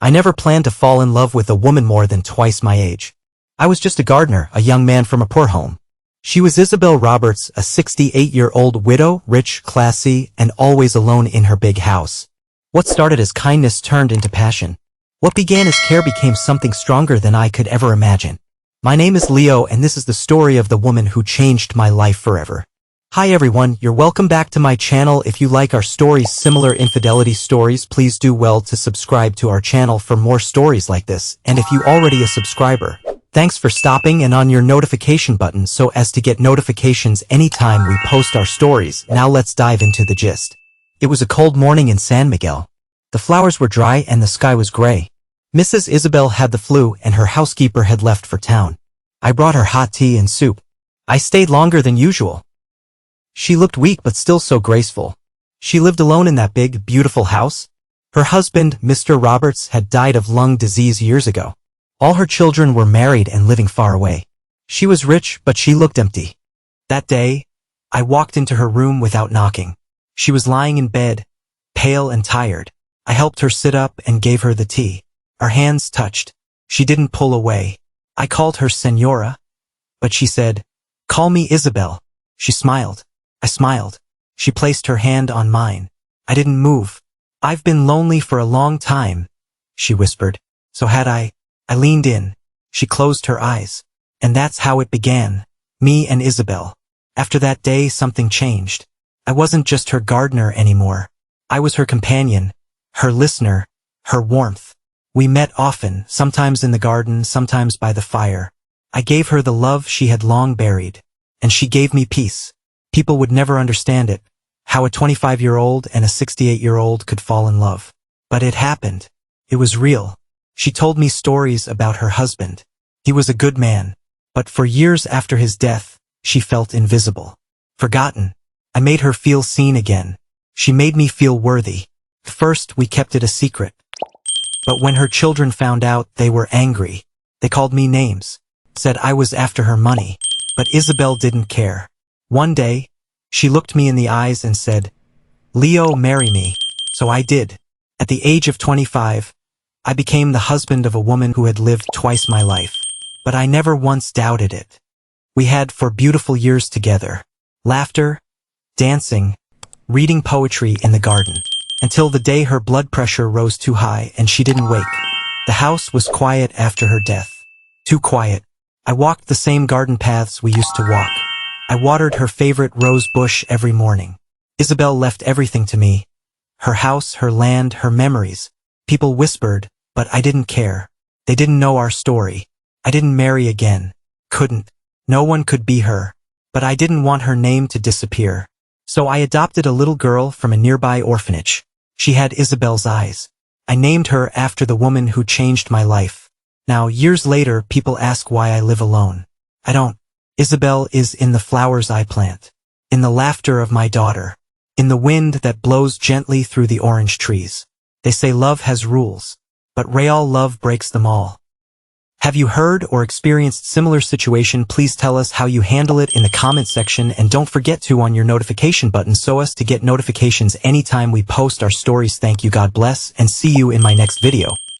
I never planned to fall in love with a woman more than twice my age. I was just a gardener, a young man from a poor home. She was Isabel Roberts, a 68-year-old widow, rich, classy, and always alone in her big house. What started as kindness turned into passion. What began as care became something stronger than I could ever imagine. My name is Leo, and this is the story of the woman who changed my life forever. Hi everyone, you're welcome back to my channel. If you like our stories, similar infidelity stories, please do well to subscribe to our channel for more stories like this. And if you already a subscriber, thanks for stopping and on your notification button so as to get notifications anytime we post our stories. Now let's dive into the gist. It was a cold morning in San Miguel. The flowers were dry and the sky was gray. Mrs. Isabel had the flu and her housekeeper had left for town. I brought her hot tea and soup. I stayed longer than usual. She looked weak but still so graceful. She lived alone in that big, beautiful house. Her husband, Mr. Roberts, had died of lung disease years ago. All her children were married and living far away. She was rich, but she looked empty. That day, I walked into her room without knocking. She was lying in bed, pale and tired. I helped her sit up and gave her the tea. Our hands touched. She didn't pull away. I called her Senora, but she said, "Call me Isabel." She smiled. I smiled. She placed her hand on mine. I didn't move. "I've been lonely for a long time," she whispered. So had I. I leaned in. She closed her eyes. And that's how it began. Me and Isabel. After that day, something changed. I wasn't just her gardener anymore. I was her companion, her listener, her warmth. We met often, sometimes in the garden, sometimes by the fire. I gave her the love she had long buried. And she gave me peace. People would never understand it, how a 25-year-old and a 68-year-old could fall in love. But it happened. It was real. She told me stories about her husband. He was a good man. But for years after his death, she felt invisible. Forgotten. I made her feel seen again. She made me feel worthy. First, we kept it a secret. But when her children found out, they were angry. They called me names, said I was after her money. But Isabel didn't care. One day, she looked me in the eyes and said, "Leo, marry me." So I did. At the age of 25, I became the husband of a woman who had lived twice my life. But I never once doubted it. We had 4 beautiful years together. Laughter, dancing, reading poetry in the garden. Until the day her blood pressure rose too high and she didn't wake. The house was quiet after her death. Too quiet. I walked the same garden paths we used to walk. I watered her favorite rose bush every morning. Isabel left everything to me. Her house, her land, her memories. People whispered, but I didn't care. They didn't know our story. I didn't marry again. Couldn't. No one could be her. But I didn't want her name to disappear. So I adopted a little girl from a nearby orphanage. She had Isabel's eyes. I named her after the woman who changed my life. Now, years later, people ask why I live alone. I don't. Isabel is in the flowers I plant, in the laughter of my daughter, in the wind that blows gently through the orange trees. They say love has rules, but real love breaks them all. Have you heard or experienced similar situation? Please tell us how you handle it in the comment section, and don't forget to on your notification button so as to get notifications anytime we post our stories. Thank you, God bless, and see you in my next video.